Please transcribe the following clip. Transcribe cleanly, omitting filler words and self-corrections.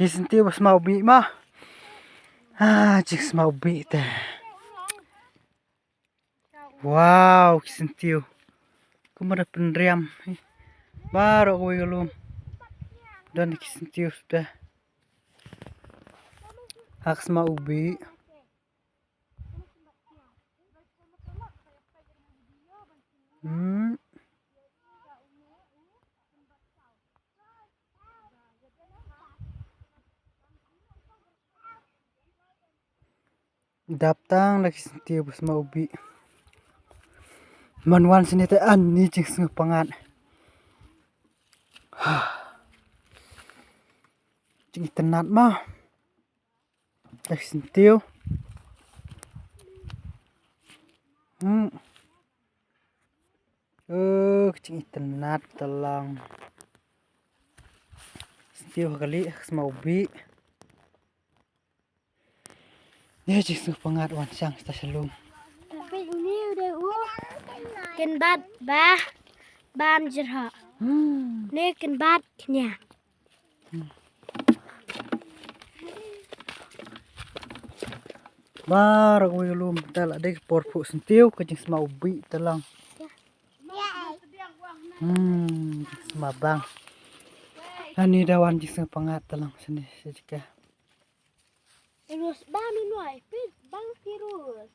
Kisentiu bas mau bi mah. Jiks mau bi teh. Wow, kisentiu. Kumada penriam. Baru gue belum. Dan kisentiu sudah. Haks mau ubi. Daptang lagi sentiu bus mau ubi. Manuan sini teh ani cing sengah pangat. Cing tenat mah. Lagi sentiu. Cing tenat telang. Sentiu kali mau ubi. Ya cing sengah pangat wan sang sta selum. Tapi ini udah ken bat bah bam jerha. Nih ken bat nya. Baru gue belum tal ada porpu sentiu ke cing mau ubi telang. Semabang. Ani dawan cing sengah pangat telang sini sejika. Terus bam ini pit bang virus.